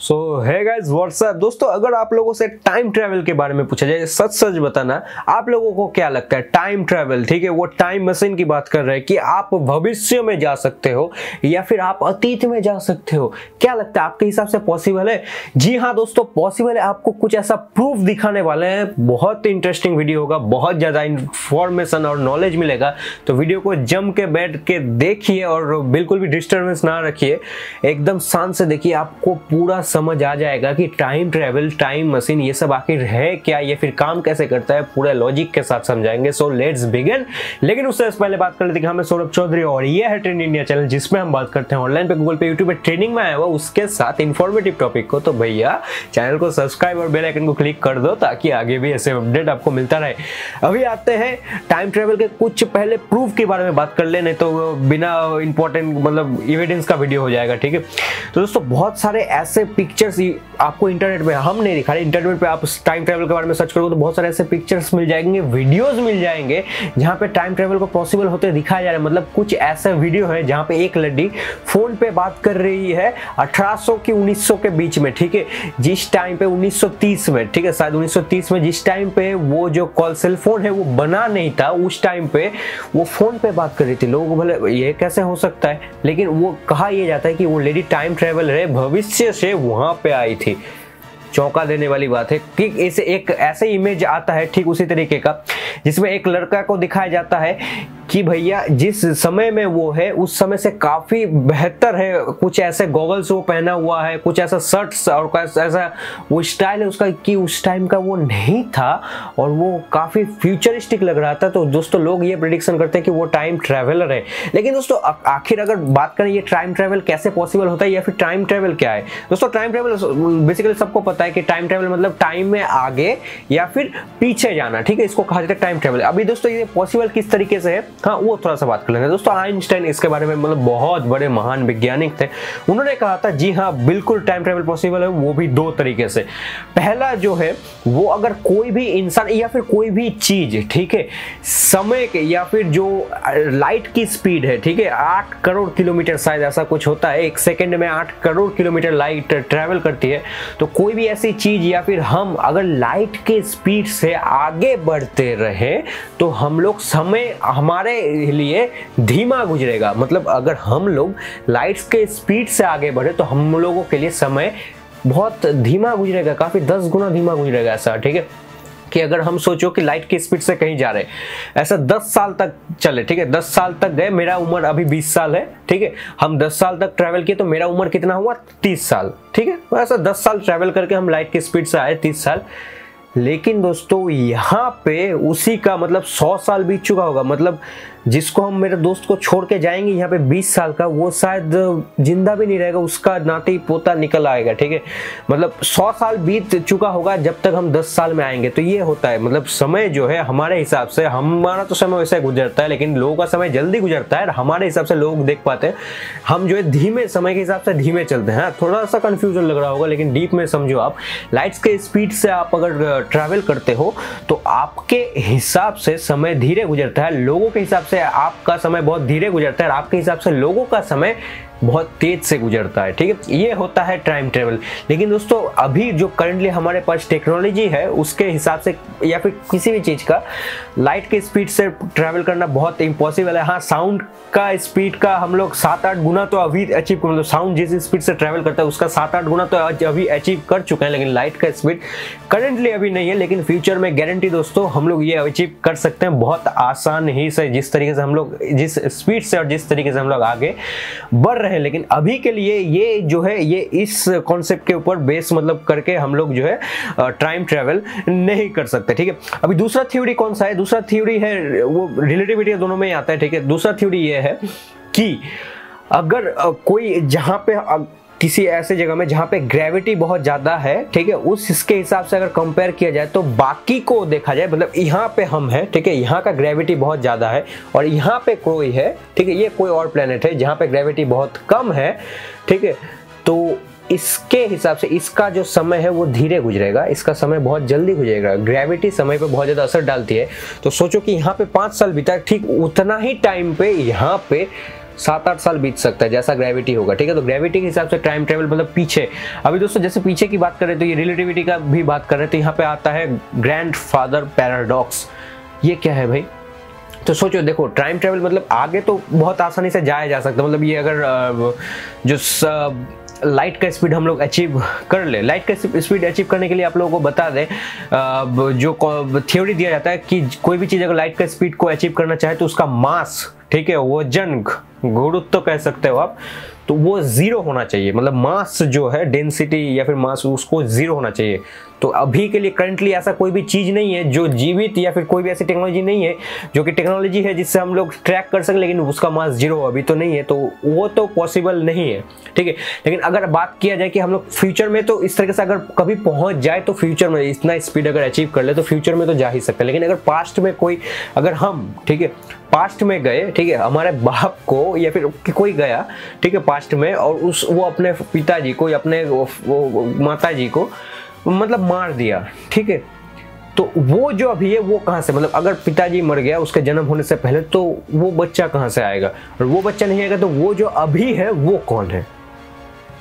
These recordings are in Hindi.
सो है गाइस व्हाट्सअप दोस्तों, अगर आप लोगों से टाइम ट्रैवल के बारे में पूछा जाए, सच सच बताना आप लोगों को क्या लगता है टाइम ट्रैवल, ठीक है, वो टाइम मशीन की बात कर रहे हैं कि आप भविष्य में जा सकते हो या फिर आप अतीत में जा सकते हो। क्या लगता है आपके हिसाब से पॉसिबल है? जी हाँ दोस्तों, पॉसिबल है। आपको कुछ ऐसा प्रूफ दिखाने वाले हैं। बहुत इंटरेस्टिंग वीडियो होगा, बहुत ज्यादा इंफॉर्मेशन और नॉलेज मिलेगा, तो वीडियो को जम के बैठ के देखिए और बिल्कुल भी डिस्टर्बेंस ना रखिए, एकदम शांत से देखिए। आपको पूरा समझ आ जाएगा कि टाइम ट्रैवल, टाइम मशीन ये सब आखिर है क्या, ये फिर काम कैसे करता है, पूरे लॉजिक के साथ समझाएंगे। So let's begin. लेकिन उससे पहले बात कर लेते हैं कि मैं सौरभ चौधरी और ये है ट्रेंड इंडिया चैनल, जिसमें हम बात करते हैं ऑनलाइन पे, गूगल पे, यूट्यूब पे ट्रेनिंग में आया हुआ उसके साथ इंफॉर्मेटिव टॉपिक को। तो भैया चैनल को सब्सक्राइब और बेल आइकन को क्लिक कर दो ताकि आगे भी ऐसे अपडेट आपको मिलता रहे। अभी आते हैं टाइम ट्रैवल के कुछ पहले प्रूफ के बारे में बात कर ले, नहीं तो बिना इंपॉर्टेंट मतलब एविडेंस का वीडियो हो जाएगा, ठीक है। तो दोस्तों बहुत सारे ऐसे पिक्चर्स आपको इंटरनेट पे, हम नहीं दिखा रहे, इंटरनेट पे आप टाइम ट्रैवल के बारे में सर्च करोगे तो बहुत सारे ऐसे पिक्चर्स मिल जाएंगे, वीडियोस मिल जाएंगे जहां पे टाइम ट्रैवल को पॉसिबल होते दिखाया जा रहा है। मतलब कुछ ऐसा वीडियो है जहां पे एक लड़की फोन पे बात कर रही है 1800 की 1900 के बीच में, ठीक है, जिस टाइम पे 1930 में, ठीक है, शायद 1930 में जिस टाइम पे वो जो कॉल सेल फोन है वो बना नहीं था, उस टाइम पे वो फोन पे बात कर रही थी। लोगों को भले ये कैसे हो सकता है, लेकिन वो कहा यह जाता है कि वो लेडी टाइम ट्रैवल है, भविष्य से वहां पे आई थी। चौंका देने वाली बात है कि इसे एक ऐसे इमेज आता है ठीक उसी तरीके का, जिसमें एक लड़का को दिखाया जाता है कि भैया जिस समय में वो है उस समय से काफी बेहतर है। कुछ ऐसे गॉगल्स वो पहना हुआ है, कुछ ऐसा शर्ट्स और ऐसा वो स्टाइल है उसका कि उस टाइम का वो नहीं था और वो काफी फ्यूचरिस्टिक लग रहा था। तो दोस्तों लोग ये प्रेडिक्शन करते हैं कि वो टाइम ट्रैवलर है। लेकिन दोस्तों आखिर अगर बात करें ये टाइम ट्रैवल कैसे पॉसिबल होता है या फिर टाइम ट्रैवल क्या है, दोस्तों टाइम ट्रैवल बेसिकली सबको पता है कि टाइम ट्रैवल मतलब टाइम में आगे या फिर पीछे जाना, ठीक है, इसको कहा जाता है टाइम ट्रैवल। अभी दोस्तों ये पॉसिबल किस तरीके से है, हाँ वो थोड़ा सा बात कर लेंगे। दोस्तों आइंस्टाइन इसके बारे में मतलब बहुत बड़े महान वैज्ञानिक थे, उन्होंने कहा था जी हाँ बिल्कुल टाइम ट्रैवल पॉसिबल है, वो भी दो तरीके से। पहला जो है वो अगर कोई भी इंसान या फिर कोई भी चीज, ठीक है, समय के या फिर जो लाइट की स्पीड है, ठीक है, 8 करोड़ किलोमीटर शायद ऐसा कुछ होता है, एक सेकंड में 8 करोड़ किलोमीटर लाइट ट्रैवल करती है। तो कोई भी ऐसी चीज या फिर हम अगर लाइट के स्पीड से आगे बढ़ते रहे तो हम लोग समय हमारे लिए धीमा गुजरेगा। मतलब अगर हम लोग लाइट्स के स्पीड से आगे बढ़े तो हम लोगों के लिए समय बहुत धीमा गुजरेगा, काफी 10 गुना धीमा गुजरेगा ऐसा, ठीक है। कि अगर हम सोचो कि लाइट की स्पीड से कहीं जा रहे, ऐसा 10 साल तक चले, ठीक है, 10 साल तक गए, मेरा उम्र अभी 20 साल है, ठीक है, हम 10 साल तक ट्रैवल किए तो मेरा उम्र कितना हुआ 30 साल, ठीक है, तो ऐसा 10 साल ट्रैवल करके हम लाइट की स्पीड से आए 30 साल। लेकिन दोस्तों यहाँ पे उसी का मतलब 100 साल बीत चुका होगा। मतलब जिसको हम मेरे दोस्त को छोड़ के जाएंगे यहाँ पे 20 साल का, वो शायद जिंदा भी नहीं रहेगा, उसका नाती पोता निकल आएगा, ठीक है। मतलब 100 साल बीत चुका होगा जब तक हम 10 साल में आएंगे। तो ये होता है, मतलब समय जो है हमारे हिसाब से, हमारा तो समय वैसे गुजरता है लेकिन लोगों का समय जल्दी गुजरता है, हमारे हिसाब से लोग देख पाते हैं, हम जो है धीमे समय के हिसाब से धीमे चलते हैं। थोड़ा सा कंफ्यूजन लग रहा होगा लेकिन डीप में समझो आप, लाइट्स के स्पीड से आप अगर ट्रैवल करते हो तो आपके हिसाब से समय धीरे गुजरता है, लोगों के हिसाब से आपका समय बहुत धीरे गुजरता है और आपके हिसाब से लोगों का समय बहुत तेज से गुजरता है, ठीक है। ये होता है टाइम ट्रेवल। लेकिन दोस्तों अभी जो करंटली हमारे पास टेक्नोलॉजी है उसके हिसाब से या फिर किसी भी चीज का लाइट के स्पीड से ट्रैवल करना बहुत इम्पॉसिबल है। हाँ, साउंड का स्पीड का हम लोग 7-8 गुना तो अभी अचीव, मतलब साउंड जिस स्पीड से ट्रैवल करता है उसका 7-8 गुना तो अभी अचीव कर चुके हैं, लेकिन लाइट का स्पीड करंटली अभी नहीं है। लेकिन फ्यूचर में गारंटी दोस्तों हम लोग ये अचीव कर सकते हैं बहुत आसान ही से, जिस तरीके से हम लोग जिस स्पीड से और जिस तरीके से हम लोग आगे बढ़ रहे हैं। लेकिन अभी के लिए ये जो है ये इस कॉन्सेप्ट के ऊपर बेस मतलब करके हम लोग जो है टाइम ट्रैवल नहीं कर सकते, ठीक है। अभी दूसरा थ्योरी कौन सा है? दूसरा थ्योरी है वो रिलेटिविटी दोनों में ही आता है, ठीक है। दूसरा थ्योरी ये है कि अगर कोई जहां पे किसी ऐसे जगह में जहां पे ग्रेविटी बहुत ज्यादा है, ठीक है, उस इसके हिसाब से अगर कंपेयर किया जाए तो बाकी को देखा जाए, मतलब यहाँ पे हम हैं, ठीक है, यहाँ का ग्रेविटी बहुत ज्यादा है और यहाँ पे कोई है, ठीक है, ये कोई और प्लेनेट है जहाँ पे ग्रेविटी बहुत कम है, ठीक है। तो इसके हिसाब से इसका जो समय है वो धीरे गुजरेगा, इसका समय बहुत जल्दी गुजरेगा। ग्रेविटी समय पे बहुत ज्यादा असर डालती है। तो सोचो कि यहाँ पे 5 साल बीता, ठीक उतना ही टाइम पे यहाँ पे 7-8 साल बीत सकता है, जैसा ग्रेविटी होगा, ठीक है। तो ग्रेविटी के हिसाब से टाइम ट्रेवल मतलब पीछे। अभी दोस्तों जैसे पीछे की बात करें तो ये रिलेटिविटी का भी बात कर रहे थे, यहाँ पे आता है ग्रैंडफादर पैराडॉक्स। ये क्या है भाई? तो सोचो, देखो टाइम ट्रेवल मतलब आगे तो बहुत आसानी से जाया जा सकता है। मतलब ये अगर जो लाइट का स्पीड हम लोग अचीव कर ले, लाइट का स्पीड अचीव करने के लिए आप लोगों को बता दें, जो थ्योरी दिया जाता है कि कोई भी चीज़ अगर लाइट का स्पीड को अचीव करना चाहे तो उसका मास, ठीक है, वजन, गुरुत्व तो कह सकते हो आप, तो वो 0 होना चाहिए। मतलब मास जो है, डेंसिटी या फिर मास, उसको 0 होना चाहिए। तो अभी के लिए करंटली ऐसा कोई भी चीज़ नहीं है जो जीवित, या फिर कोई भी ऐसी टेक्नोलॉजी नहीं है जो कि टेक्नोलॉजी है जिससे हम लोग ट्रैक कर सकें, लेकिन उसका मास 0 अभी तो नहीं है, तो वो तो पॉसिबल नहीं है, ठीक है। लेकिन अगर बात किया जाए कि हम लोग फ्यूचर में, तो इस तरीके से अगर कभी पहुंच जाए तो फ्यूचर में इतना स्पीड अगर अचीव कर ले तो फ्यूचर में तो जा ही सकते हैं। लेकिन अगर पास्ट में कोई, अगर हम, ठीक है, पास्ट में गए, ठीक है, हमारे बाप को या फिर कोई गया, ठीक है, पास्ट में, और वो अपने पिताजी को या अपने माता जी को मतलब मार दिया, ठीक है, तो वो जो अभी है वो कहाँ से, मतलब अगर पिताजी मर गया उसके जन्म होने से पहले, तो वो बच्चा कहाँ से आएगा? और वो बच्चा नहीं आएगा तो वो जो अभी है वो कौन है?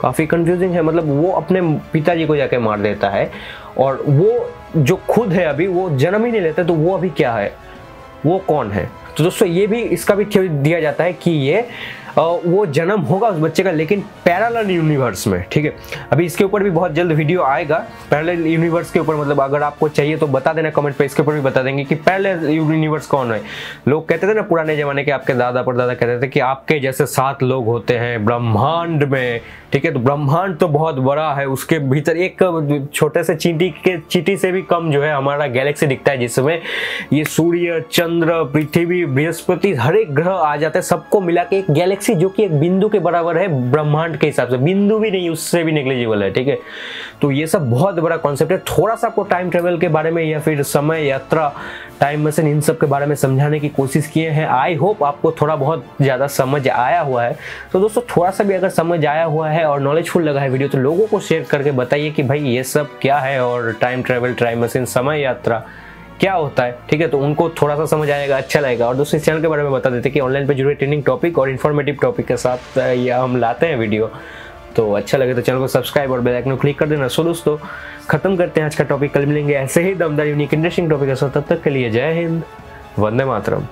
काफी कंफ्यूजिंग है। मतलब वो अपने पिताजी को जाके मार देता है, और वो जो खुद है अभी वो जन्म ही नहीं लेता, तो वो अभी क्या है, वो कौन है? तो दोस्तों ये भी, इसका भी थ्योरी दिया जाता है कि ये वो जन्म होगा उस बच्चे का, लेकिन पैरेलल यूनिवर्स में, ठीक है। अभी इसके ऊपर भी बहुत जल्द वीडियो आएगा पैरेलल यूनिवर्स के ऊपर। मतलब अगर आपको चाहिए तो बता देना कमेंट पे, इसके ऊपर भी बता देंगे कि पैरेलल यूनिवर्स कौन है। लोग कहते थे ना पुराने जमाने के, आपके दादा परदादा कहते थे कि आपके जैसे 7 लोग होते हैं ब्रह्मांड में, ठीक है। तो ब्रह्मांड तो बहुत बड़ा है, उसके भीतर एक छोटे से चींटी से भी कम जो है हमारा गैलेक्सी दिखता है, जिसमें ये सूर्य, चंद्र, पृथ्वी, बृहस्पति, हर एक ग्रह आ जाते हैं, सबको मिला के एक गैलेक्सी जो कि एक बिंदु के बराबर है ब्रह्मांड के हिसाब से, बिंदु भी नहीं, उससे भी नेग्लिजिबल है, ठीक है। तो ये सब बहुत बड़ा कॉन्सेप्ट है। थोड़ा सा आपको टाइम ट्रेवल के बारे में या फिर समय यात्रा, टाइम मशीन, इन सब के बारे में समझाने की कोशिश किए हैं। आई होप आपको थोड़ा बहुत ज़्यादा समझ आया हुआ है। तो दोस्तों थोड़ा सा भी अगर समझ आया हुआ है और नॉलेजफुल लगा है वीडियो, तो लोगों को शेयर करके बताइए कि भाई ये सब क्या है, और टाइम ट्रेवल, टाइम मशीन, समय यात्रा क्या होता है, ठीक है। तो उनको थोड़ा सा समझ आएगा, अच्छा लगेगा। और दोस्तों इस चैनल के बारे में बता देते कि ऑनलाइन पे जुड़े ट्रेंडिंग टॉपिक और इन्फॉर्मेटिव टॉपिक के साथ ये हम लाते हैं वीडियो। तो अच्छा लगे तो चैनल को सब्सक्राइब और बेल आइकन को क्लिक कर देना। सो दोस्तों खत्म करते हैं आज का टॉपिक, कल मिलेंगे ऐसे ही दमदार यूनिक इंटरेस्टिंग टॉपिक के साथ। तब तक के लिए जय हिंद, वंदे मातरम।